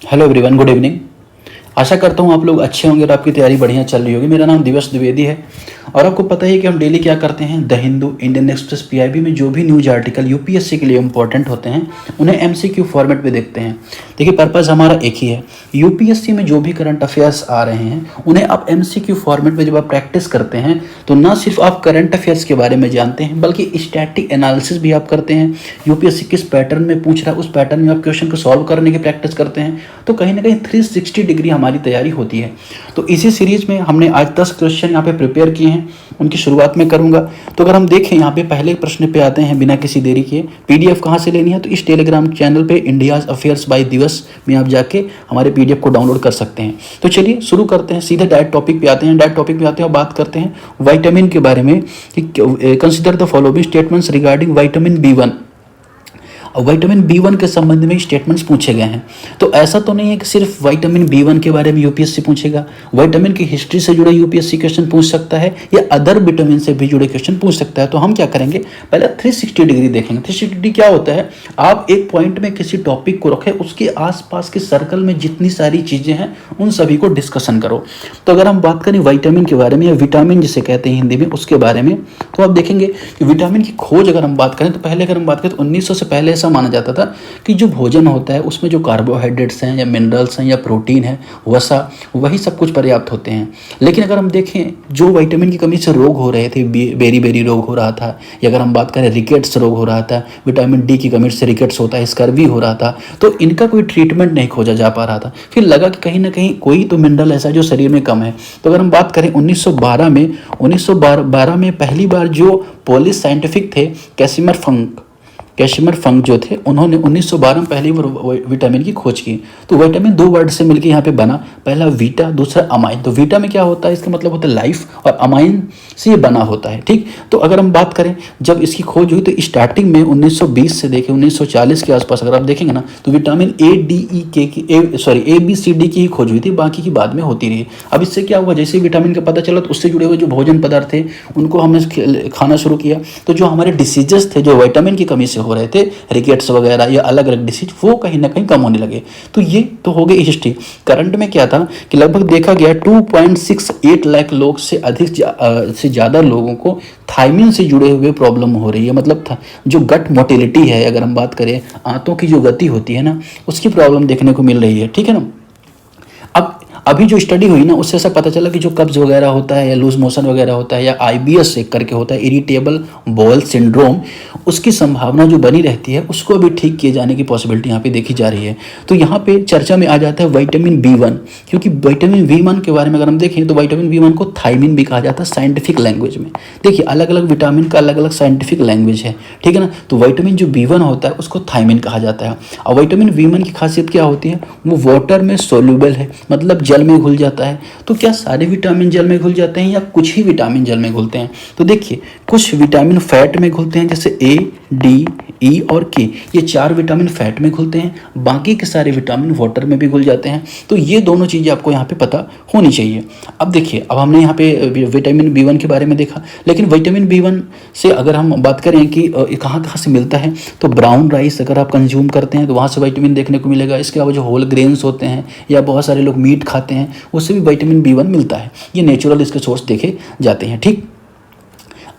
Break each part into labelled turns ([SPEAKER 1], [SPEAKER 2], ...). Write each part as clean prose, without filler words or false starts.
[SPEAKER 1] Hello everyone, good evening. आशा करता हूँ आप लोग अच्छे होंगे और आपकी तैयारी बढ़िया चल रही होगी। मेरा नाम दिवस द्विवेदी है और आपको पता है कि हम डेली क्या करते हैं। The Hindu, Indian express, PIB में जो भी न्यूज आर्टिकल यूपीएससी के लिए इंपॉर्टेंट होते हैं उन्हें एमसीक्यू फॉर्मेट में देखते हैं। देखिए, पर्पज़ हमारा एक ही है। यूपीएससी में जो भी करंट अफेयर्स आ रहे हैं उन्हें आप एमसीक्यू फॉर्मेट में जब आप प्रैक्टिस करते हैं तो ना सिर्फ आप करंट अफेयर्स के बारे में जानते हैं बल्कि स्टैटिक एनालिसिस भी आप करते हैं। यूपीएससी किस पैटर्न में पूछ रहा है उस पैटर्न में आप क्वेश्चन को सॉल्व करने की प्रैक्टिस करते हैं। तो कहीं ना कहीं 360 डिग्री हमारी तैयारी होती है। तो इसी सीरीज में हमने आज 10 क्वेश्चन यहाँ पे प्रिपेयर किए हैं, उनकी शुरुआत में करूंगा। तो अगर हम देखें यहाँ पे पहले प्रश्न पे आते हैं बिना किसी देरी के। पीडीएफ कहाँ से लेनी है तो इस टेलीग्राम चैनल पे इंडियाज अफेयर्स बाय दिवस में आप जाके हमारे पीडीएफ को डाउनलोड कर सकते हैं। तो चलिए शुरू करते हैं, सीधे डायरेक्ट टॉपिक पे आते हैं। डायरेक्ट टॉपिक पे आते हैं और बात करते हैं विटामिन के बारे में कि consider the following statements regarding vitamin B1. और विटामिन बी1 के संबंध में स्टेटमेंट्स पूछे गए हैं। तो ऐसा तो नहीं है कि सिर्फ विटामिन बी1 के बारे में यूपीएससी पूछेगा। विटामिन की हिस्ट्री से जुड़े यूपीएससी क्वेश्चन पूछ सकता है या अदर विटामिन से भी जुड़े क्वेश्चन पूछ सकता है। तो हम क्या करेंगे, पहले 360 डिग्री देखेंगे। 360 डिग्री क्या होता है, आप एक पॉइंट में किसी टॉपिक को रखें, उसके आसपास के सर्कल में जितनी सारी चीजें हैं उन सभी को डिस्कशन करो। तो अगर हम बात करें विटामिन के बारे में या विटामिन जिसे कहते हैं हिंदी में उसके बारे में, तो आप देखेंगे कि विटामिन की खोज अगर हम बात करें तो पहले अगर हम बात करें तो 1900 से पहले ऐसा माना जाता था कि जो भोजन होता है उसमें जो कार्बोहाइड्रेट्स हैं या मिनरल्स हैं या प्रोटीन है, वसा, वही सब कुछ पर्याप्त होते हैं। लेकिन अगर हम देखें जो विटामिन की कमी से रोग हो रहे थे, बेरी बेरी रोग हो रहा था, या अगर हम बात करें रिकेट्स रोग हो रहा था, विटामिन डी की कमी से रिकेट्स होता है, स्कर्वी हो रहा था, तो इनका कोई ट्रीटमेंट नहीं खोजा जा पा रहा था। फिर लगा कि कहीं ना कहीं कोई तो मिनरल ऐसा है जो शरीर में कम है। तो अगर हम बात करें 1912 में पहली बार जो पोलिश साइंटिफिक थे कैसिमिर फंक जो थे, उन्होंने 1912 में पहली बार विटामिन की खोज की। तो विटामिन दो वर्ड से मिलकर यहाँ पे बना, पहला वीटा, दूसरा अमाइन। तो वीटा में क्या होता है, इसका मतलब होता है लाइफ, और अमाइन से ये बना होता है। ठीक, तो अगर हम बात करें जब इसकी खोज हुई तो स्टार्टिंग में 1920 से देखें 1940 के आसपास अगर आप देखेंगे ना तो विटामिन ए डी ई के की ए बी सी डी की ही खोज हुई थी, बाकी की बाद में होती रही। अब इससे क्या हुआ, जैसे विटामिन का पता चला तो उससे जुड़े हुए जो भोजन पदार्थ थे उनको हमने खाना शुरू किया। तो जो हमारे डिसीजेस थे जो विटामिन की कमी से हो रहे थे, रिकेट्स वगैरह या अलग अलग डिसीज, वो कहीं ना कहीं कम होने लगे। तो ये तो हो गई हिस्ट्री। करंट में क्या था कि लगभग देखा गया 2.68 लाख लोग से अधिक से ज़्यादा लोगों को थायमिन से जुड़े हुए प्रॉब्लम हो रही है। मतलब था जो गट मोटिलिटी है, अगर हम बात करें आंतों की जो गति होती है ना, उसकी प्रॉब्लम देखने को मिल रही है। ठीक है ना। अब अभी जो स्टडी हुई ना उससे ऐसा पता चला कि जो कब्ज वगैरह होता है या लूज मोशन वगैरह होता है या आईबीएस एक करके होता है, इरिटेबल बॉल सिंड्रोम, उसकी संभावना जो बनी रहती है उसको भी ठीक किए जाने की पॉसिबिलिटी यहाँ पे देखी जा रही है। तो यहाँ पे चर्चा में आ जाता है विटामिन बी1, क्योंकि विटामिन बी1 के बारे में अगर हम देखें तो विटामिन बी1 को थायमिन भी कहा जाता है साइंटिफिक लैंग्वेज में। देखिए, अलग अलग विटामिन का अलग अलग साइंटिफिक लैंग्वेज है। ठीक है ना। तो विटामिन जो बी1 होता है उसको थायमिन कहा जाता है। और विटामिन बी1 की खासियत क्या होती है, वो वाटर में सोल्यूबल है, मतलब जल में घुल जाता है। तो क्या सारे विटामिन जल में घुल जाते हैं या कुछ ही विटामिन जल में घुलते हैं? तो देखिए, कुछ विटामिन फैट में घुलते हैं, जैसे ए, डी, ई और के, ये 4 विटामिन फैट में घुलते हैं। बाकी के सारे विटामिन वाटर में भी घुल जाते हैं। तो ये दोनों चीज़ें आपको यहाँ पे पता होनी चाहिए। अब देखिए, अब हमने यहाँ पे विटामिन बी1 के बारे में देखा, लेकिन विटामिन बी1 से अगर हम बात करें कि कहाँ कहाँ से मिलता है, तो ब्राउन राइस अगर आप कंज्यूम करते हैं तो वहाँ से विटामिन देखने को मिलेगा। इसके अलावा जो होल ग्रेन्स होते हैं या बहुत सारे लोग मीट खाते हैं उससे भी विटामिन बी1 मिलता है। ये नेचुरल इसके सोर्स देखे जाते हैं। ठीक,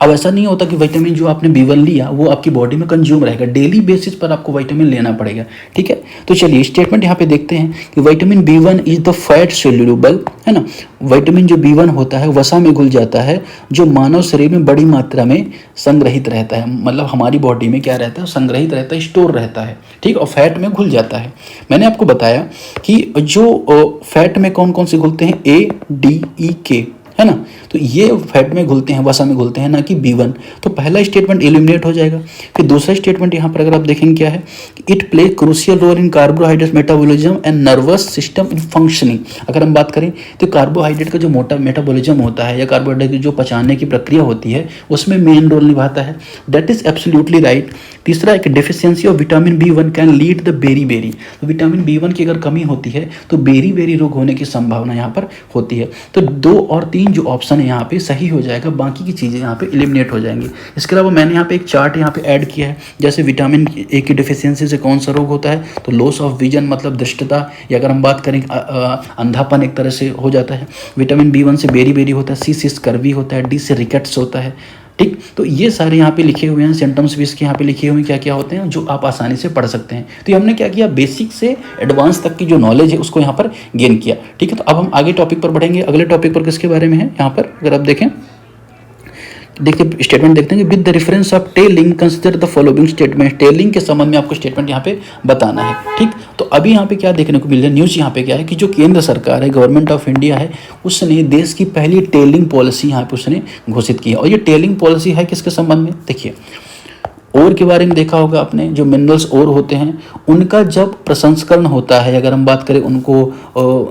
[SPEAKER 1] अब ऐसा नहीं होता कि विटामिन जो आपने बी1 लिया वो आपकी बॉडी में कंज्यूम रहेगा, डेली बेसिस पर आपको विटामिन लेना पड़ेगा। ठीक है। तो चलिए स्टेटमेंट यहाँ पे देखते हैं कि vitamin B1 is the fat soluble, है ना। विटामिन जो बी1 होता है वसा में घुल जाता है, जो मानव शरीर में बड़ी मात्रा में संग्रहित रहता है। मतलब हमारी बॉडी में क्या रहता है, संग्रहित रहता है, स्टोर रहता है। ठीक, और फैट में घुल जाता है। मैंने आपको बताया कि जो फैट में कौन कौन से घुलते हैं, ए, डी, ई, के, है ना। तो ये फैट में घुलते हैं, वसा में घुलते हैं, ना कि बी1। तो पहला स्टेटमेंट एलिमिनेट हो जाएगा। फिर दूसरा स्टेटमेंट यहाँ पर अगर आप देखेंगे क्या है, it play crucial role in carbohydrate metabolism and nervous system in functioning. अगर हम बात करें तो कार्बोहाइड्रेट का जो मोटा मेटाबॉलिज्म होता है या कार्बोहाइड्रेट की जो पचाने की प्रक्रिया होती है उसमें मेन रोल निभाता है। That is absolutely right. तीसरा, एक deficiency of vitamin B one can lead the beri beri. तो विटामिन बी1 की अगर कमी होती है तो बेरी बेरी रोग होने की संभावना यहाँ पर होती है। तो 2 और 3 जो ऑप्शन है यहाँ पे सही हो जाएगा, बाकी की चीज़ें यहाँ पे एलिमिनेट हो जाएंगी। इसके अलावा मैंने यहाँ पे एक चार्ट यहाँ पे ऐड किया है, जैसे विटामिन ए की डिफिशियंसी से कौन सा रोग होता है, तो लॉस ऑफ विजन मतलब दृष्टता, या अगर हम बात करें अंधापन एक तरह से हो जाता है। विटामिन B1 से बेरी होता है, सी से स्कर्वी होता है, डी से रिकेट्स होता है। ठीक, तो ये सारे यहाँ पे लिखे हुए हैं सिम्टम्स भी इसके यहाँ पे लिखे हुए हैं क्या क्या होते हैं, जो आप आसानी से पढ़ सकते हैं। तो ये हमने क्या किया, बेसिक से एडवांस तक की जो नॉलेज है उसको यहाँ पर गेन किया। ठीक है, तो अब हम आगे टॉपिक पर बढ़ेंगे। अगले टॉपिक पर किसके बारे में है यहाँ पर, अगर आप देखें, देखिए स्टेटमेंट देखते हैं कि with the reference of telling consider the following statement. Telling के संबंध में आपको स्टेटमेंट यहाँ पे बताना है। ठीक, तो अभी यहाँ पे क्या देखने को मिल रहा है, न्यूज़ यहाँ पे क्या है कि जो केंद्र सरकार है, गवर्नमेंट ऑफ इंडिया है, उसने देश की पहली टेलिंग पॉलिसी यहाँ पे उसने घोषित की है। और ये टेलिंग पॉलिसी है किसके संबंध में, देखिए और के बारे में देखा होगा आपने, जो मिनरल्स और होते हैं उनका जब प्रसंस्करण होता है, अगर हम बात करें उनको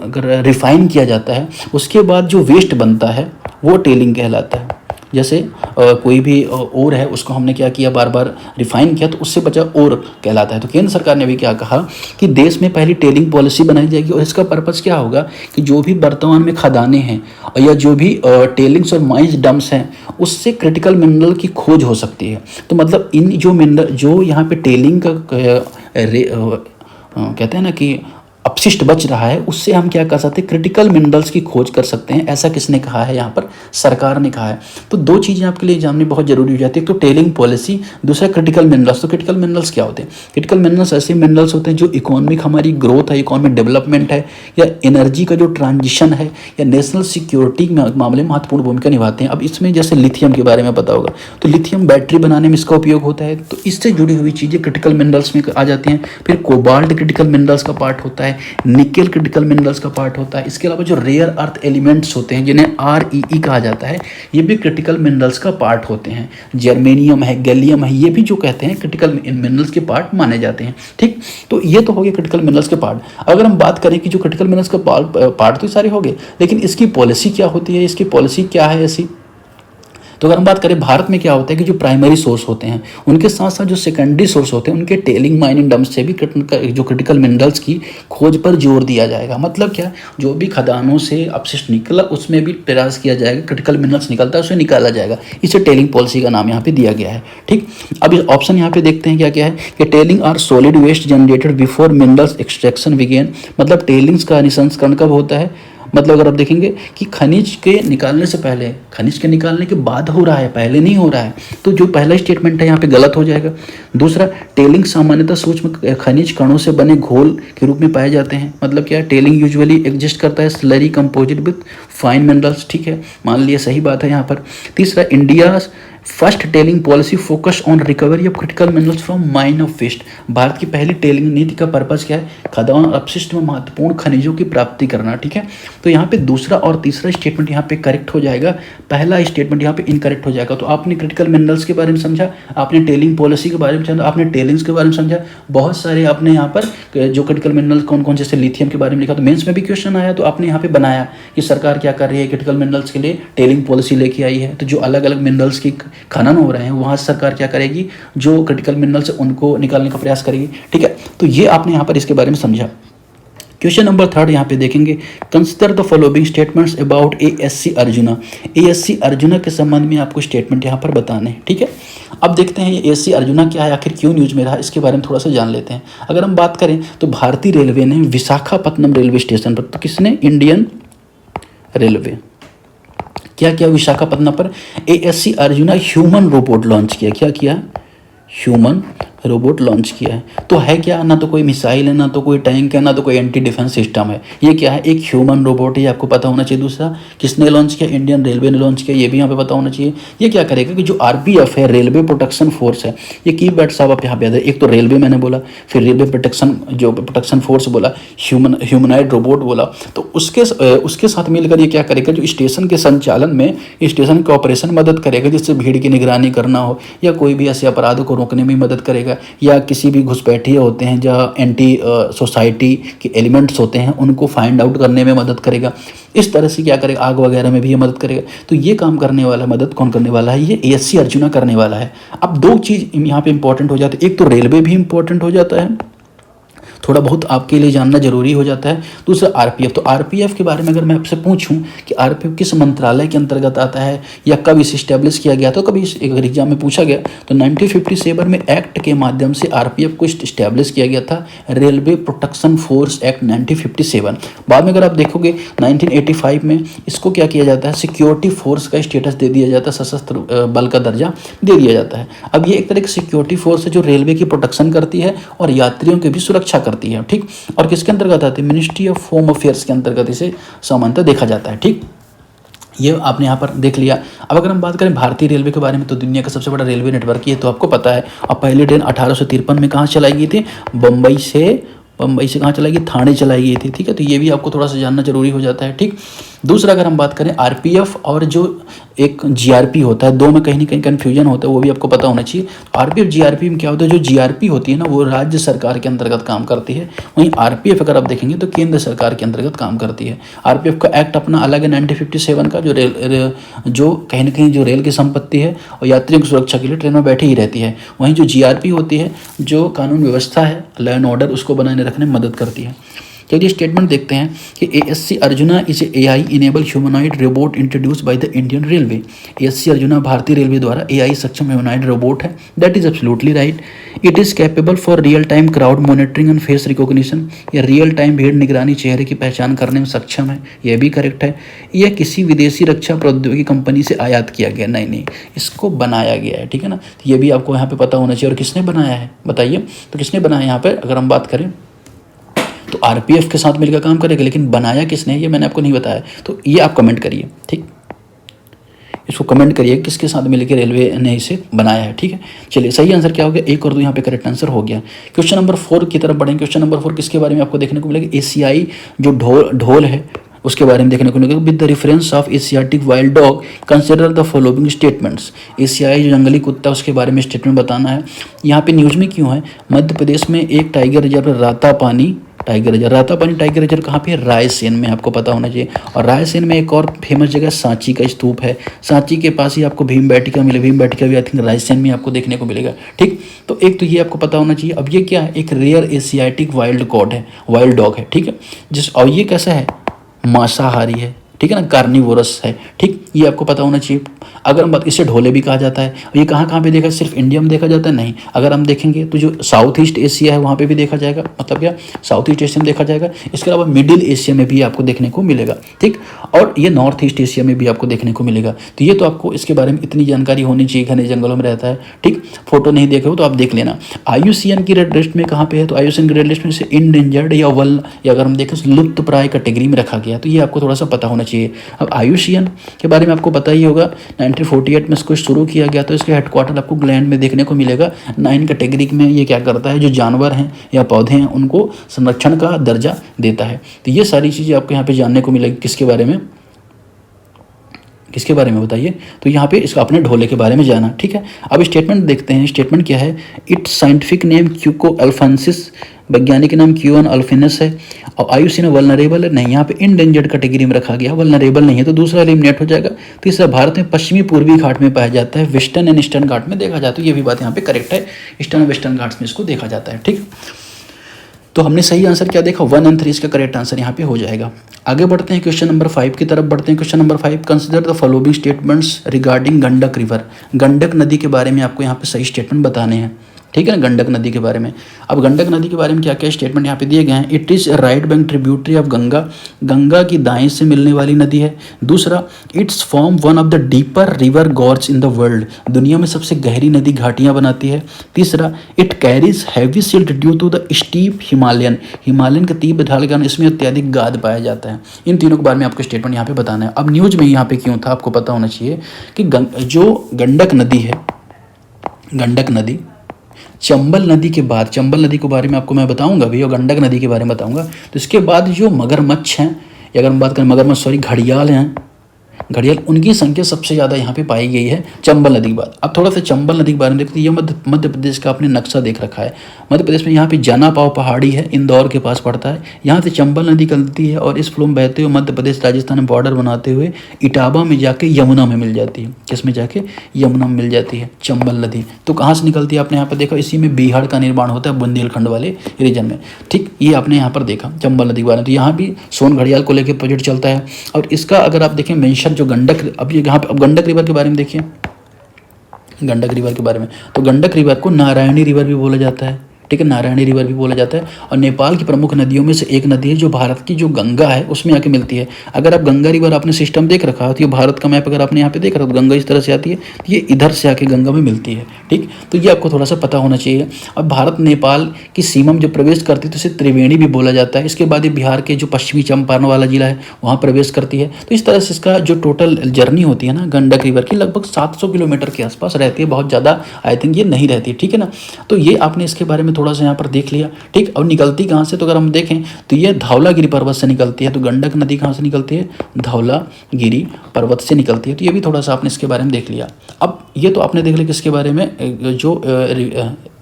[SPEAKER 1] अगर रिफाइन किया जाता है, उसके बाद जो वेस्ट बनता है वो टेलिंग कहलाता है। जैसे कोई भी और है उसको हमने क्या किया, बार बार रिफाइन किया तो उससे बचा और कहलाता है। तो केंद्र सरकार ने भी क्या कहा कि देश में पहली टेलिंग पॉलिसी बनाई जाएगी, और इसका पर्पज़ क्या होगा कि जो भी वर्तमान में खदानें हैं या जो भी टेलिंग्स और माइंस डम्प्स हैं उससे क्रिटिकल मिनरल की खोज हो सकती है। तो मतलब इन जो मिनरल जो यहाँ पे टेलिंग का कहते हैं ना कि अपशिष्ट बच रहा है, उससे हम क्या कर सकते हैं, क्रिटिकल मिनरल्स की खोज कर सकते हैं। ऐसा किसने कहा है, यहाँ पर सरकार ने कहा है। तो दो चीज़ें आपके लिए जाननी बहुत जरूरी हो जाती है, तो टेलिंग पॉलिसी, दूसरा क्रिटिकल मिनरल्स। तो क्रिटिकल मिनरल्स क्या होते हैं, क्रिटिकल मिनरल्स ऐसे मिनरल्स होते हैं जो इकोनॉमिक हमारी ग्रोथ है, इकोनॉमिक डेवलपमेंट है, या एनर्जी का जो ट्रांजिशन है, या नेशनल सिक्योरिटी के मामले में महत्वपूर्ण भूमिका निभाते हैं। अब इसमें जैसे लिथियम के बारे में पता होगा, तो लिथियम बैटरी बनाने में इसका उपयोग होता है, तो इससे जुड़ी हुई चीज़ें क्रिटिकल मिनरल्स में आ जाती हैं। फिर कोबाल्ट क्रिटिकल मिनरल्स का पार्ट होता है, निकेल क्रिटिकल मिनरल्स का पार्ट होता है। इसके अलावा जो रेयर अर्थ एलिमेंट्स होते हैं जिन्हें REE कहा जाता है, ये भी क्रिटिकल मिनरल्स का पार्ट होते हैं। जर्मेनियम है, गैलियम है, ये भी जो कहते हैं क्रिटिकल मिनरल्स के पार्ट माने जाते हैं। ठीक, तो ये तो हो गए क्रिटिकल मिनरल्स के पार्ट। अगर हम बात करें कि जो क्रिटिकल मिनरल्स का पार्ट तो सारे हो गए, लेकिन इसकी पॉलिसी क्या होती है, इसकी पॉलिसी क्या है ऐसी। तो अगर हम बात करें भारत में क्या होता है कि जो प्राइमरी सोर्स होते हैं उनके साथ साथ जो सेकेंडरी सोर्स होते हैं उनके टेलिंग माइनिंग डम्प से भी जो क्रिटिकल मिनरल्स की खोज पर जोर दिया जाएगा। मतलब क्या, जो भी खदानों से अपशिष्ट निकला उसमें भी प्रयास किया जाएगा, क्रिटिकल मिनरल्स निकलता है उसे निकाला जाएगा। इसे टेलिंग पॉलिसी का नाम यहाँ पे दिया गया है। ठीक, अब इस ऑप्शन यहाँ पे देखते हैं क्या क्या है कि tailing are solid waste generated before minerals extraction begin. मतलब टेलिंग्स का निसंस्करण कब होता है, मतलब अगर आप देखेंगे कि खनिज के निकालने से पहले, खनिज के निकालने के बाद हो रहा है, पहले नहीं हो रहा है, तो जो पहला स्टेटमेंट है यहाँ पे गलत हो जाएगा। दूसरा, टेलिंग सामान्यतः सूक्ष्म खनिज कणों से बने घोल के रूप में पाए जाते हैं। मतलब क्या, टेलिंग यूजुअली एग्जिस्ट करता है slurry composite with fine minerals. ठीक है, मान लिया सही बात है यहाँ पर। तीसरा, India first tailing policy focus on recovery of critical minerals from mine of waste. Bharat की पहली टेलिंग नीति का पर्पस क्या है, खदान अपशिष्ट में महत्वपूर्ण खनिजों की प्राप्ति करना। ठीक है, तो यहाँ पे दूसरा और तीसरा स्टेटमेंट यहाँ पे करेक्ट हो जाएगा, पहला स्टेटमेंट यहाँ पे इनकरेक्ट हो जाएगा। तो आपने क्रिटिकल मिनरल्स के बारे में समझा, आपने टेलिंग पॉलिसी के बारे में समझा, आपने टेलिंग्स के बारे में समझा, बहुत सारे आपने यहाँ पर जो क्रिटिकल मिनरल्स कौन कौन, जैसे लिथियम के बारे में लिखा, तो मेंस में भी क्वेश्चन आया, तो आपने यहाँ पे बनाया कि सरकार क्या कर रही है, क्रिटिकल मिनरल्स के लिए टेलिंग पॉलिसी लेके आई है। तो जो अलग अलग मिनरल्स की खनन हो रहे हैं वहाँ सरकार क्या करेगी, जो क्रिटिकल मिनरल्स उनको निकालने का प्रयास करेगी। ठीक है, तो ये आपने यहाँ पर इसके बारे में समझा। क्वेश्चन नंबर 3 यहाँ पे देखेंगे, consider the following statements about ASC arjuna. ASC arjuna के संबंध में आपको स्टेटमेंट यहाँ पर बताने हैं। ठीक है, अब देखते हैं ये ASC अर्जुना क्या है, आखिर क्यों न्यूज में रहा, इसके बारे में थोड़ा सा जान लेते हैं। अगर हम बात करें तो भारतीय रेलवे ने विशाखापत्तनम रेलवे स्टेशन पर, तो किसने, इंडियन रेलवे, क्या किया विशाखापत्तनम पर, ASC arjuna human robot launch किया। क्या किया, ह्यूमन रोबोट लॉन्च किया है। तो है क्या, ना तो कोई मिसाइल है, ना तो कोई टैंक है, ना तो कोई एंटी डिफेंस सिस्टम है, ये क्या है, एक ह्यूमन रोबोट है, आपको पता होना चाहिए। दूसरा, किसने लॉन्च किया, इंडियन रेलवे ने लॉन्च किया, ये भी यहाँ पे पता होना चाहिए। ये क्या करेगा कि जो RPF है, रेलवे प्रोटेक्शन फोर्स है, ये की बैट साहब आप यहाँ पे याद है, एक तो रेलवे मैंने बोला, फिर रेलवे प्रोटेक्शन फोर्स बोला, ह्यूमनाइड रोबोट बोला, तो उसके साथ मिलकर ये क्या करेगा, जो स्टेशन के संचालन में, स्टेशन के ऑपरेशन में मदद करेगा, जिससे भीड़ की निगरानी करना हो या कोई भी ऐसे अपराध को रोकने में मदद करेगा, या किसी भी घुसपैठिए होते हैं जहाँ एंटी सोसाइटी के एलिमेंट्स होते हैं उनको फाइंड आउट करने में मदद करेगा। इस तरह से क्या करेगा, आग वगैरह में भी ये मदद करेगा। तो ये काम करने वाला, मदद कौन करने वाला है, ये ASC अर्जुना करने वाला है। अब दो चीज़ यहाँ पे इंपॉर्टेंट हो जाती है, एक तो रेलवे भी इंपॉर्टेंट हो जाता है, थोड़ा बहुत आपके लिए जानना जरूरी हो जाता है। दूसरा आरपीएफ, तो आरपीएफ के बारे में अगर मैं आपसे पूछूं कि आरपीएफ किस मंत्रालय के अंतर्गत आता है या कब इसे इस्टेब्लिश किया गया, तो कभी अगर एग्जाम में पूछा गया तो 1957 में एक्ट के माध्यम से आरपीएफ को इस्टेब्लिश किया गया था, रेलवे प्रोटेक्शन फोर्स एक्ट 1957। बाद में अगर आप देखोगे 1985 में इसको क्या किया जाता है, सिक्योरिटी फोर्स का स्टेटस दे दिया जाता है, सशस्त्र बल का दर्जा दे दिया जाता है। अब ये एक तरह की सिक्योरिटी फोर्स है जो रेलवे की प्रोटेक्शन करती है और यात्रियों की भी सुरक्षा करती है, ठीक। और किसके अंतर्गत आती है, मिनिस्ट्री ऑफ होम अफेयर्स के अंतर्गत इसे सामान्यतः देखा जाता है, ठीक। ये आपने यहाँ पर देख लिया। अब अगर हम बात करें भारतीय रेलवे के बारे में, तो दुनिया का सबसे बड़ा रेलवे नेटवर्क ये तो आपको पता है। अब पहली ट्रेन 1853 में कहाँ चलाई गई थी, बम्बई से कहाँ चलाई गई, थाने चलाई गई थी, ठीक है। तो ये भी आपको थोड़ा सा जानना जरूरी हो जाता है, ठीक। दूसरा अगर हम बात करें आरपीएफ और जो एक जीआरपी होता है, दो में कहीं ना कहीं कन्फ्यूजन होता है, वो भी आपको पता होना चाहिए। आरपीएफ जीआरपी में क्या होता है, जो जीआरपी होती है ना वो राज्य सरकार के अंतर्गत काम करती है, वहीं आरपीएफ अगर आप देखेंगे तो केंद्र सरकार के अंतर्गत काम करती है। आरपीएफ का एक्ट अपना अलग है 1957 का, जो कहीं ना कहीं जो रेल की संपत्ति है और यात्रियों की सुरक्षा के लिए ट्रेन में बैठी ही रहती है। वहीं जो जीआरपी होती है जो कानून व्यवस्था है, लॉ एंड ऑर्डर, उसको बनाए रखने में मदद करती है। चलिए स्टेटमेंट देखते हैं कि ASC arjuna is AI enable humanoid robot introduce by the Indian railway. ASC arjuna भारतीय रेलवे द्वारा एआई सक्षम ह्यूमनॉइड रोबोट है, that is absolutely right. It is capable for real time crowd monitoring and face recognition, या real time भीड़ निगरानी, चेहरे की पहचान करने में सक्षम है, यह भी करेक्ट है। यह किसी विदेशी रक्षा प्रौद्योगिकी कंपनी से आयात किया गया, नहीं, इसको बनाया गया है, ठीक है ना। तो ये भी आपको यहाँ पे पता होना चाहिए। और किसने बनाया है बताइए, तो किसने बनाया यहाँ पर अगर हम बात करें तो आरपीएफ के साथ मिलकर काम करेगा, लेकिन बनाया किसने ये मैंने आपको नहीं बताया। तो ये आप कमेंट करिए, ठीक, इसको कमेंट करिए किसके साथ मिलकर रेलवे ने इसे बनाया है, ठीक है। चलिए सही आंसर क्या हो गया, एक और दो यहाँ पे करेक्ट आंसर हो गया। क्वेश्चन नंबर 4 की तरफ बढ़ेंगे। क्वेश्चन नंबर 4 किसके बारे में आपको देखने को मिलेगा, एशियाई जो ढोल है उसके बारे में देखने को मिलेगा। With the reference of Asiatic wild dog consider the following statements. एशियाई जो जंगली कुत्ता उसके बारे में स्टेटमेंट बताना है। यहाँ पे न्यूज़ में क्यों है, मध्य प्रदेश में एक tiger reserve Ratapani tiger reserve कहाँ पे, रायसेन में, आपको पता होना चाहिए। और रायसेन में एक और फेमस जगह सांची का स्तूप है, सांची के पास ही आपको भीम बैटिका मिले, भीम बैटिका भी आई थिंक रायसेन में आपको देखने को मिलेगा, ठीक। तो एक तो ये आपको पता होना चाहिए। अब ये क्या है, एक रेयर एशियाटिक वाइल्ड डॉग है, ठीक है। और ये कैसा है, मांसाहारी है, ठीक है ना, कार्निवोरस है, ठीक, ये आपको पता होना चाहिए। अगर हम बात, इसे ढोले भी कहा जाता है। ये कहाँ पे देखा, सिर्फ इंडिया में देखा जाता है, नहीं, अगर हम देखेंगे तो जो साउथ ईस्ट एशिया है वहाँ पे भी देखा जाएगा, मतलब क्या, साउथ ईस्ट एशिया में देखा जाएगा। इसके अलावा मिडिल एशिया में भी आपको देखने को मिलेगा, ठीक, और ये नॉर्थ ईस्ट एशिया में भी आपको देखने को मिलेगा। तो ये तो आपको इसके बारे में इतनी जानकारी होनी चाहिए, घने जंगलों में रहता है, ठीक। फोटो नहीं देखे हो तो आप देख लेना। IUCN की रेड लिस्ट में कहाँ पे है, तो IUCN की रेड लिस्ट में से इंडेंजर्ड या अगर हम देखें लुप्त प्राय कैटेगरी में रखा गया, तो ये आपको थोड़ा सा पता होना चाहिए। अब IUCN के बारे में आपको पता ही होगा, 1948 में इसको शुरू किया गया, तो इसके हेडक्वार्टर आपको इंग्लैंड में देखने को मिलेगा। 9 कैटेगरी में ये क्या करता है, जो जानवर हैं या पौधे हैं उनको संरक्षण का दर्जा देता है। तो ये सारी चीज़ें आपको यहाँ पे जानने को मिलेगी। किसके बारे में बताइए, तो यहाँ पे इसका अपने ढोले के बारे में जाना, ठीक है। अब स्टेटमेंट देखते हैं, स्टेटमेंट क्या है, इट्स साइंटिफिक नेम क्यूको अल्फांसिस, वैज्ञानिक नाम क्यूएन अल्फिनस है। और IUCN वल्नरेबल है, नहीं, यहाँ पे इंडेंजर्ड कैटेगरी में रखा गया, वल्नरेबल नहीं है, तो दूसरा एलिमिनेट हो जाएगा। तीसरा, भारत में पश्चिमी पूर्वी घाट में पाया जाता है, वेस्टर्न एंड ईस्टर्न घाट में देखा जाता है, ये भी बात यहाँ पे करेक्ट है, ईस्टर्न और वेस्टर्न घाट्स में इसको देखा जाता है, ठीक। तो हमने सही आंसर क्या देखा, 1 और 3 इसका करेक्ट आंसर यहाँ पे हो जाएगा। आगे बढ़ते हैं, क्वेश्चन नंबर 5 की तरफ बढ़ते हैं। Question number 5, consider the following statements regarding Gandak river. Gandak नदी के बारे में आपको यहाँ पे सही स्टेटमेंट बताने हैं, ठीक है ना, गंडक नदी के बारे में। अब गंडक नदी के बारे में क्या क्या स्टेटमेंट यहाँ पे दिए गए हैं, it is right bank tributary of Ganga, Ganga की दाएं से मिलने वाली नदी है। दूसरा, it's form one of the deeper river gorge in the world, दुनिया में सबसे गहरी नदी घाटियाँ बनाती है। तीसरा, it carries heavy silt due to the steep Himalayan के तीव्र ढाल के कारण इसमें अत्यधिक गाद पाया जाता है। इन तीनों के बारे में आपको स्टेटमेंट यहाँ पे बताना है। अब न्यूज़ में यहाँ पे क्यों था आपको पता होना चाहिए कि जो गंडक नदी है, गंडक नदी चंबल नदी के बाद, चंबल नदी के बारे में आपको मैं बताऊंगा भी, और गंडक नदी के बारे में बताऊंगा। तो इसके बाद जो मगरमच्छ हैं, अगर हम बात करें घड़ियाल हैं, घड़ियाल, उनकी संख्या सबसे ज़्यादा यहाँ पे पाई गई है चंबल नदी के बाद। अब थोड़ा सा चंबल नदी के बारे में देखते हैं। ये मध्य प्रदेश का आपने नक्शा देख रखा है। मध्य प्रदेश में यहाँ पे जनापाव पहाड़ी है, इंदौर के पास पड़ता है। यहाँ से चंबल नदी निकलती है और इस फ्लो में बहते हुए मध्य प्रदेश राजस्थान में बॉर्डर बनाते हुए इटावा में जाके यमुना में मिल जाती है। किस में जाके? यमुना में मिल जाती है चंबल नदी। तो कहाँ से निकलती है आपने यहाँ पर देखा, इसी में बिहार का निर्माण होता है, बुंदेलखंड वाले रीजन में। ठीक, ये आपने यहाँ पर देखा चंबल नदी के बारे में। तो यहाँ भी सोन घड़ियाल को लेकर प्रोजेक्ट चलता है। और इसका अगर आप देखें मेंशन जो गंडक, अब ये यहाँ पे अब गंडक रिवर के बारे में देखिए, गंडक रिवर के बारे में। तो गंडक रिवर को नारायणी रिवर भी बोला जाता है। ठीक है, नारायणी रिवर भी बोला जाता है। और नेपाल की प्रमुख नदियों में से एक नदी है जो भारत की जो गंगा है उसमें आके मिलती है। अगर आप गंगा रिवर आपने सिस्टम देख रखा है तो ये भारत का मैप अगर आपने यहाँ पे देख रखा तो गंगा इस तरह से आती है, तो ये इधर से आके गंगा में मिलती है। ठीक, तो ये आपको थोड़ा सा पता होना चाहिए। अब भारत नेपाल की सीमा में जब प्रवेश करती है तो इसे त्रिवेणी भी बोला जाता है। इसके बाद ये बिहार के जो पश्चिमी चंपारण वाला जिला है वहाँ प्रवेश करती है। तो इस तरह से इसका जो टोटल जर्नी होती है ना गंडक रिवर की, लगभग 700 किलोमीटर के आसपास रहती है। बहुत ज़्यादा आई थिंक ये नहीं रहती है। ठीक है ना, तो ये आपने इसके बारे में थोड़ा सा यहाँ पर देख लिया। ठीक, और निकलती कहाँ से, तो अगर हम देखें तो ये धौलागिरी पर्वत से निकलती है। तो गंडक नदी कहाँ से निकलती है? धौलागिरी पर्वत से निकलती है। तो ये भी थोड़ा सा आपने इसके बारे में देख लिया। अब ये तो आपने देख लिया किसके बारे में, जो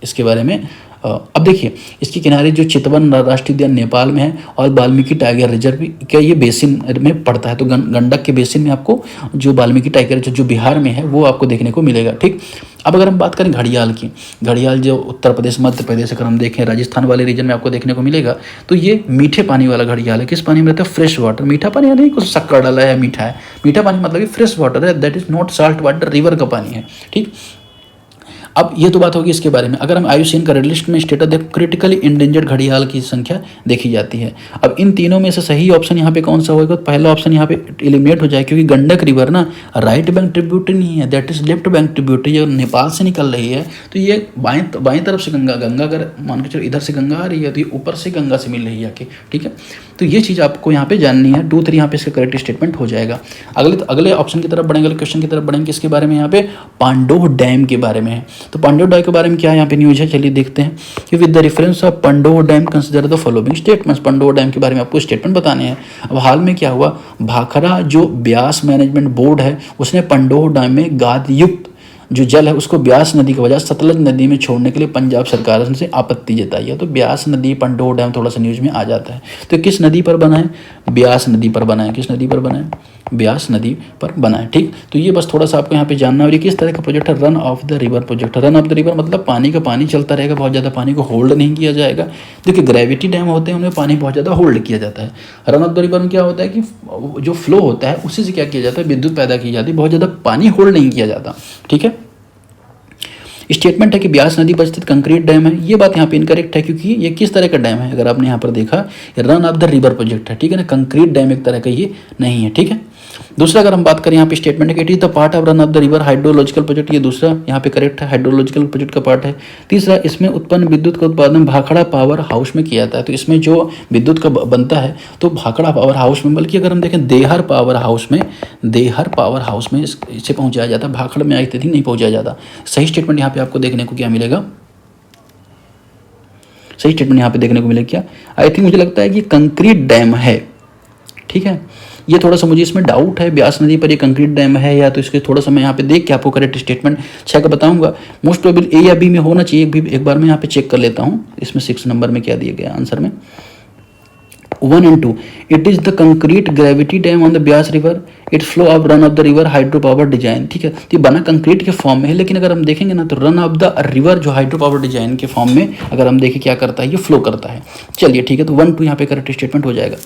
[SPEAKER 1] इसके बारे में। अब देखिए इसके किनारे जो चितवन राष्ट्रीय उद्यान नेपाल में है और वाल्मीकि टाइगर रिजर्व क्या ये बेसिन में पड़ता है। तो गंडक के बेसिन में आपको जो वाल्मीकि टाइगर जो बिहार में है वो आपको देखने को मिलेगा। ठीक, अब अगर हम बात करें घड़ियाल की, घड़ियाल जो उत्तर प्रदेश मध्य प्रदेश अगर हम देखें राजस्थान वाले रीजन में आपको देखने को मिलेगा। तो ये मीठे पानी वाला घड़ियाल है। किस पानी में रहता है? Fresh water. मीठा पानी या नहीं कुछ शक्कर डाला है, मीठा है। मीठा पानी मतलब ये फ्रेश वाटर है, that is not salt water, river का पानी है। ठीक, अब ये तो बात होगी इसके बारे में। अगर हम IUCN का रेड लिस्ट में स्टेटस देखो, क्रिटिकली इंडेंजर्ड घड़ियाल की संख्या देखी जाती है। अब इन तीनों में से सही ऑप्शन यहाँ पे कौन सा होगा? तो पहला ऑप्शन यहाँ पे एलिमिनेट हो जाए, क्योंकि गंडक रिवर ना राइट बैंक ट्रिब्यूटरी नहीं है, that is left bank tributary. जो नेपाल से निकल रही है तो ये बाएं तरफ से गंगा अगर मान के चलो इधर से गंगा आ रही है तो ये ऊपर से गंगा से मिल रही है आके। ठीक है, तो ये चीज़ आपको यहाँ पे जाननी है। 2, 3 यहाँ पे इसका करेक्ट स्टेटमेंट हो जाएगा। अगले ऑप्शन की तरफ बढ़ेंगे, अगले क्वेश्चन की तरफ बढ़ेंगे। इसके बारे में यहाँ पे पांडव डैम के बारे में है। तो पांडव डैम के बारे में क्या है यहाँ पे न्यूज है, चलिए देखते हैं कि with the reference of Pandav dam consider the following statements. Pandav dam के बारे में आपको स्टेटमेंट बताने हैं। अब हाल में क्या हुआ, भाखड़ा जो ब्यास मैनेजमेंट बोर्ड है उसने पांडव डैम में गाद युक्त जो जल है उसको ब्यास नदी के बजाय सतलज नदी में छोड़ने के लिए पंजाब सरकार से आपत्ति जताई है। तो ब्यास नदी पांडव डैम थोड़ा सा न्यूज में आ जाता है। तो किस नदी पर बना है? ब्यास नदी पर बना है। किस नदी पर बना है? ब्यास नदी पर बना है। ठीक, तो ये बस थोड़ा सा आपको यहाँ पे जानना है। और ये किस तरह का प्रोजेक्ट है? Run of the river project. Run of the river मतलब पानी का पानी चलता रहेगा, बहुत ज़्यादा पानी को होल्ड नहीं किया जाएगा। देखिए ग्रेविटी डैम होते हैं उनमें पानी बहुत ज़्यादा होल्ड किया जाता है। रन ऑफ द रिवर में क्या होता है कि जो फ्लो होता है उसी से क्या किया जाता है, विद्युत पैदा की जाती है, बहुत ज़्यादा पानी होल्ड नहीं किया जाता। ठीक है, स्टेटमेंट है कि ब्यास नदी पर स्थित कंक्रीट डैम है, ये बात यहाँ पे इनकरेक्ट है, क्योंकि ये किस तरह का डैम है? अगर आपने यहाँ पर देखा ये run of the river project है। ठीक है ना, कंक्रीट डैम एक तरह का ये नहीं है। ठीक है, दूसरा अगर हम बात करें यहाँ पे स्टेटमेंट है कि it is the part of run of the river hydrological project, ये दूसरा यहाँ पे करेक्ट है, हाइड्रोलॉजिकल प्रोजेक्ट का पार्ट है। तीसरा, इसमें उत्पन्न विद्युत का उत्पादन भाखड़ा पावर हाउस में किया जाता है। तो इसमें जो विद्युत का बनता है तो भाखड़ा पावर हाउस में, बल्कि अगर हम देखें देहर पावर हाउस में इसे पहुँचाया जाता है, भाखड़ में आई थी नहीं पहुँचाया जाता। सही स्टेटमेंट यहाँ पे आपको देखने को क्या मिलेगा? सही स्टेटमेंट यहाँ पे देखने को मिलेगा क्या? आई थिंक मुझे लगता है कि कंक्रीट डैम है। ठीक है, ये थोड़ा सा मुझे इसमें डाउट है, ब्यास नदी पर ये कंक्रीट डैम है या, तो इसके थोड़ा सा मैं यहाँ पे देख के आपको करेक्ट स्टेटमेंट 6 का बताऊंगा। मोस्ट प्रोबेबल ए या बी में होना चाहिए। एक बार मैं यहाँ पे चेक कर लेता हूँ इसमें 6 नंबर में क्या दिया गया आंसर में। 1 and 2, it is the concrete gravity dam on the Beas river, it flow of run of the river hydro power design. ठीक है, तो ये बना कंक्रीट के फॉर्म में है, लेकिन अगर हम देखेंगे ना तो रन ऑफ द रिवर जो हाइड्रो पावर डिजाइन के फॉर्म में अगर हम देखें क्या करता है, ये फ्लो करता है। चलिए ठीक है, तो 1, 2 यहाँ पे करेक्ट स्टेटमेंट हो जाएगा।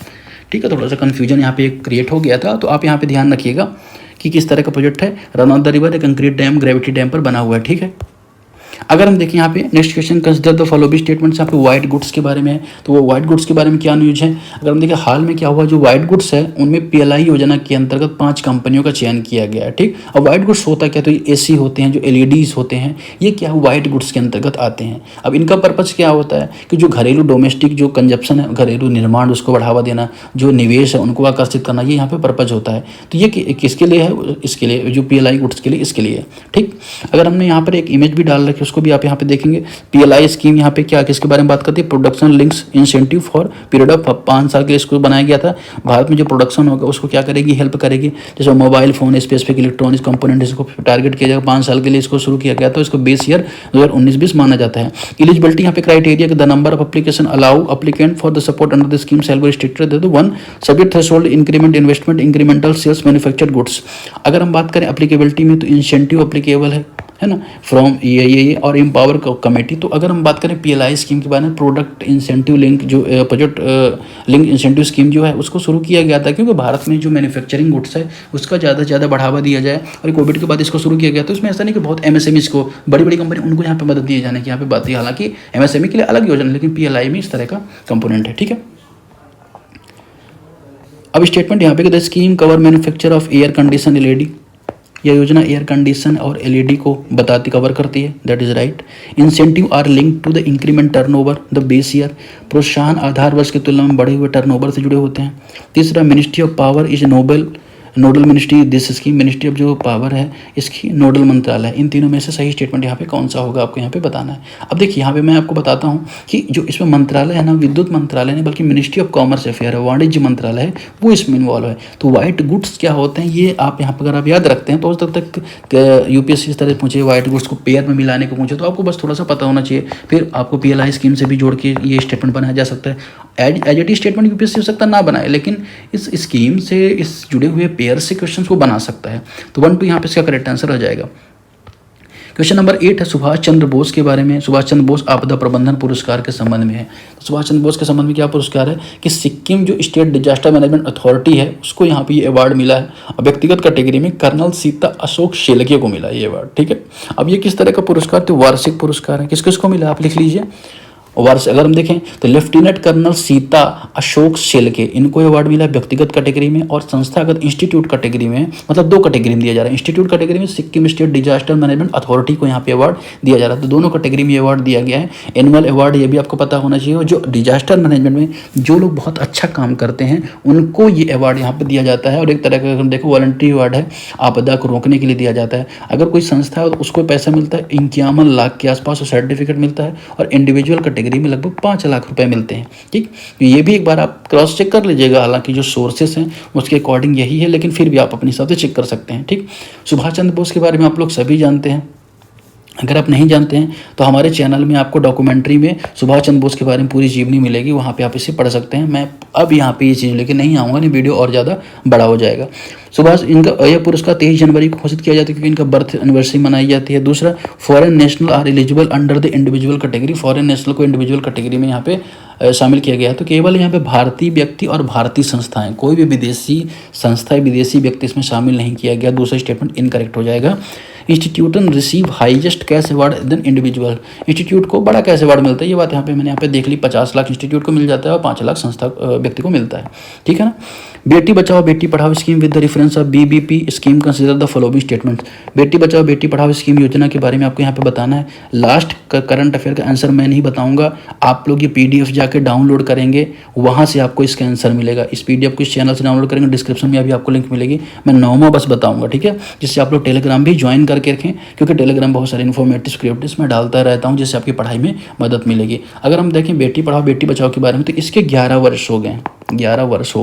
[SPEAKER 1] ठीक है, थोड़ा सा कन्फ्यूजन यहाँ पे क्रिएट हो गया था, तो आप यहाँ पे ध्यान रखिएगा कि किस तरह का प्रोजेक्ट है। रन ऑफ द रिवर एक कंक्रीट डैम ग्रेविटी डैम पर बना हुआ है। ठीक है, अगर हम देखें यहाँ पे next question, consider the following statements, यहाँ पे व्हाइट गुड्स के बारे में है। तो वो व्हाइट गुड्स के बारे में क्या न्यूज है? अगर हम देखें हाल में क्या हुआ, जो व्हाइट गुड्स है उनमें PLI योजना के अंतर्गत 5 कंपनियों का चयन किया गया है। ठीक, अब व्हाइट गुड्स होता क्या? तो ये AC होते हैं, जो LEDs होते हैं, ये क्या व्हाइट गुड्स के अंतर्गत आते हैं। अब इनका पर्पज़ क्या होता है कि जो घरेलू डोमेस्टिक जो कंजप्शन है, घरेलू निर्माण उसको बढ़ावा देना, जो निवेश है उनको आकर्षित करना, ये यहाँ पे पर्पज़ होता है। तो ये किसके लिए है? इसके लिए, जो PLI गुड्स के लिए, इसके लिए। ठीक, अगर हमने यहाँ पर एक इमेज भी डाल रखी उसको भी आप यहाँ पे देखेंगे। PLI स्कीम यहाँ पे क्या किसके बारे में बात करती है, production links incentive for period of 5 साल के लिए इसको बनाया गया था। भारत में जो प्रोडक्शन होगा उसको क्या करेगी, हेल्प करेगी। जैसे mobile phone specific electronics component इसको टारगेट किया जाएगा, 5 साल के लिए इसको शुरू किया गया था। इसको बेस ईयर 2019-20 माना जाता है। एलिजिबिलिटी यहाँ पे criteria, the number of application allow applicant for the support under the scheme shall be restricted to 1 subject threshold increment investment incremental sales manufactured goods. अगर हम बात करें एप्लीकेबिलिटी में तो इंसेंटिव एप्लीकेबल है ना फ्रॉम ये और एम्पावर कमेटी। तो अगर हम बात करें PLI स्कीम के बारे में, प्रोडक्ट इंसेंटिव लिंक जो प्रोजेक्ट लिंक इंसेंटिव स्कीम जो है उसको शुरू किया गया था क्योंकि भारत में जो मैन्युफैक्चरिंग गुड्स है उसका ज़्यादा से ज़्यादा बढ़ावा दिया जाए, और कोविड के बाद इसको शुरू किया गया। तो इसमें ऐसा नहीं कि बहुत MSMEs को, बड़ी बड़ी कंपनी उनको यहाँ पे मदद दिए जाने की यहाँ पे बात है। हालांकि MSME के लिए अलग योजना, लेकिन PLI में इस तरह का कंपोनेंट है। ठीक है, अब स्टेटमेंट यहाँ पे कि the scheme cover manufacture of air condition LED। यह योजना एयर कंडीशन और LED को बताती कवर करती है, that is right. Incentive are link to the increment turnover the base year. प्रोत्साहन आधार वर्ष की तुलना में बढ़े हुए टर्नओवर से जुड़े होते हैं। तीसरा, ministry of power is nodal ministry this scheme. Ministry of जो पावर है इसकी नोडल मंत्रालय। इन तीनों में से सही स्टेटमेंट यहाँ पे कौन सा होगा आपको यहाँ पे बताना है। अब देखिए यहाँ पे मैं आपको बताता हूँ कि जो इसमें मंत्रालय है ना, विद्युत मंत्रालय नहीं बल्कि मिनिस्ट्री ऑफ कॉमर्स अफेयर है, वाणिज्य मंत्रालय है, वो इसमें इन्वॉल्व है। तो वाइट गुड्स क्या होते हैं ये आप यहाँ पर अगर आप याद रखते हैं तो तब तक UPSC इस तरह पूछे वाइट गुड्स को पेयर में मिलाने को पूछे तो आपको बस थोड़ा सा पता होना चाहिए, फिर आपको PLI स्कीम से भी जोड़ के ये स्टेटमेंट बनाया जा सकता है। एज इट स्टेटमेंट UPSC हो सकता ना बनाए, लेकिन इस स्कीम से इस जुड़े हुए पेयर से क्वेश्चन को बना सकता है। तो 1 2 यहाँ पे इसका करेक्ट आंसर आ जाएगा। क्वेश्चन नंबर 8 है सुभाष चंद्र बोस के बारे में। सुभाष चंद्र बोस आपदा प्रबंधन पुरस्कार के संबंध में है। तो सुभाष चंद्र बोस के संबंध में क्या पुरस्कार है कि सिक्किम जो स्टेट डिजास्टर मैनेजमेंट अथॉरिटी है उसको यहाँ पे ये अवार्ड मिला है। और व्यक्तिगत कैटेगरी में कर्नल सीता अशोक शेलके को मिला ये अवार्ड। ठीक है, अब ये किस तरह का पुरस्कार, तो वार्षिक पुरस्कार है। किस किस को मिला आप लिख लीजिए। वार्षिक अगर हम देखें तो लेफ्टिनेंट कर्नल सीता अशोक शेलके, इनको अवार्ड मिला व्यक्तिगत कैटेगरी में, और संस्थागत इंस्टीट्यूट कैटेगरी में, मतलब 2 कैटेगरी में दिया जा रहा है। इंस्टीट्यूट कैटेगरी में Sikkim state disaster management authority को यहाँ पे अवार्ड दिया जा रहा है। तो दोनों कैटेगरी में अवार्ड दिया गया है। एनुअल अवार्ड ये भी आपको पता होना चाहिए, और जो डिजास्टर मैनेजमेंट में जो लोग बहुत अच्छा काम करते हैं उनको ये अवार्ड यहाँ पर दिया जाता है। और एक तरह का अगर हम देखो वॉलंटरी अवार्ड है, आपदा को रोकने के लिए दिया जाता है। अगर कोई संस्था है तो उसको पैसा मिलता है 51 लाख के आसपास, सर्टिफिकेट मिलता है, और इंडिविजुअल कैटेगरी में लगभग 5 लाख रुपए मिलते हैं। ठीक, तो ये भी एक बार आप क्रॉस चेक कर लीजिएगा। हालांकि जो सोर्सेस हैं उसके अकॉर्डिंग यही है, लेकिन फिर भी आप अपने हिसाब से चेक कर सकते हैं। ठीक, सुभाष चंद्र बोस के बारे में आप लोग सभी जानते हैं। अगर आप नहीं जानते हैं तो हमारे चैनल में आपको डॉक्यूमेंट्री में सुभाष चंद्र बोस के बारे में पूरी जीवनी मिलेगी, वहाँ पे आप इसे पढ़ सकते हैं। मैं अब यहाँ पे ये चीज़ लेके नहीं आऊँगा, नहीं वीडियो और ज़्यादा बड़ा हो जाएगा। सुभाष, इनका यह पुरस्कार 23 जनवरी को घोषित किया जाता है क्योंकि इनका बर्थ एनिवर्सरी मनाई जाती है। दूसरा, foreign national are eligible under the individual category. Foreign national को इंडिविजुअल कैटेगरी में यहाँ पे शामिल किया गया है। तो केवल यहाँ पे भारतीय व्यक्ति और भारतीय संस्थाएं, कोई भी विदेशी संस्था विदेशी व्यक्ति इसमें शामिल नहीं किया गया। दूसरा स्टेटमेंट इनकरेक्ट हो जाएगा। Institution receive highest cash award then individual. Institute को बड़ा कैश अवार्ड मिलता है, ये बात यहाँ पे मैंने यहाँ पे देख ली। 50 लाख इंस्टीट्यूट को मिल जाता है और 5 लाख संस्था व्यक्ति को मिलता है। ठीक है ना। Beti Bachao Beti Padhao scheme with the reference of BBP scheme consider the following statement. Beti Bachao Beti Padhao scheme योजना के बारे में आपको यहाँ पे बताना है। लास्ट करंट अफेयर का आंसर मैं नहीं बताऊंगा, आप लोग ये PDF जाके डाउनलोड करेंगे, वहाँ से आपको इसका आंसर मिलेगा। इस PDF को इस चैनल से डाउनलोड करेंगे, डिस्क्रिप्शन में अभी आपको लिंक मिलेगी। मैं 9वां बस बताऊंगा, ठीक है, जिससे आप लोग टेलीग्राम भी ज्वाइन करके रखें, क्योंकि टेलीग्राम बहुत सारे इन्फॉर्मेटिव क्रिएटिव्स में डालता रहता हूँ, जिससे आपकी पढ़ाई में मदद मिलेगी। अगर हम देखें बेटी पढ़ाओ बेटी बचाओ के बारे में, तो इसके 11 वर्ष हो गए। 11 वर्ष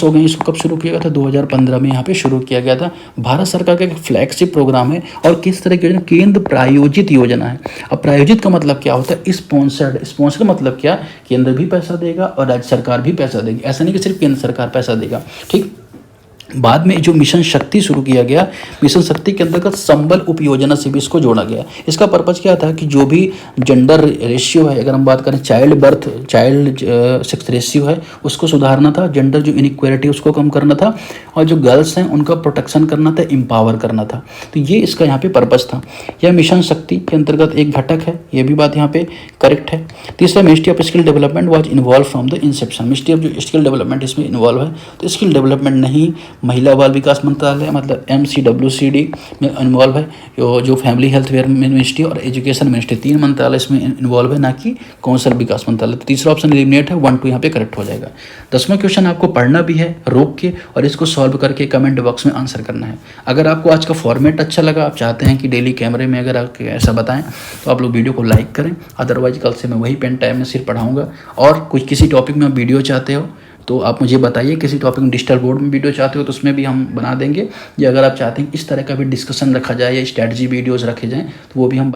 [SPEAKER 1] हो गए। इसको कब शुरू किया गया था? 2015 में यहाँ पे शुरू किया गया था। भारत सरकार का एक फ्लैगशिप प्रोग्राम है। और किस तरह की योजना? केंद्र प्रायोजित योजना है। अब प्रायोजित का मतलब क्या होता है? स्पॉन्सर्ड मतलब क्या? केंद्र भी पैसा देगा और राज्य सरकार भी पैसा देगी। ऐसा नहीं कि सिर्फ केंद्र सरकार पैसा देगा। ठीक, बाद में जो मिशन शक्ति शुरू किया गया, मिशन शक्ति के अंतर्गत संबल उप योजना से भी इसको जोड़ा गया। इसका पर्पज क्या था कि जो भी जेंडर रेशियो है, अगर हम बात करें चाइल्ड सेक्स रेशियो है, उसको सुधारना था। जेंडर जो इनइक्वालिटी उसको कम करना था, और जो गर्ल्स हैं उनका प्रोटेक्शन करना था, एम्पावर करना था। तो ये इसका यहाँ पे पर्पज था। यह मिशन शक्ति के अंतर्गत एक घटक है, ये भी बात यहाँ पे करेक्ट है। तीसरा, ministry of skill development was involve from the Inception. Ministry of जो स्किल डेवलपमेंट इसमें इन्वॉल्व है, तो स्किल डेवलपमेंट नहीं महिला बाल विकास मंत्रालय मतलब MCWCD में इन्वॉल्व है, जो फैमिली हेल्थ वेयर मिनिस्ट्री और एजुकेशन मिनिस्ट्री, 3 मंत्रालय इसमें इन्वॉल्व है, ना कि कौशल विकास मंत्रालय। तो तीसरा ऑप्शन एलिमिनेट है, 1 2 यहाँ पे करेक्ट हो जाएगा। 10वां क्वेश्चन आपको पढ़ना भी है रोक के और इसको सॉल्व करके कमेंट बॉक्स में आंसर करना है। अगर आपको आज का फॉर्मेट अच्छा लगा, आप चाहते हैं कि डेली कैमरे में अगर आप ऐसा बताएं, तो आप लोग वीडियो को लाइक करें। अदरवाइज कल से मैं वही पेन टाइम में सिर्फ पढ़ाऊँगा। और कुछ किसी टॉपिक में आप वीडियो चाहते हो तो आप मुझे बताइए, किसी टॉपिक में डिजिटल बोर्ड में वीडियो चाहते हो तो उसमें भी हम बना देंगे, या अगर आप चाहते हैं इस तरह का भी डिस्कशन रखा जाए या स्ट्रैटेजी वीडियोज़ रखे जाएँ तो वो भी हम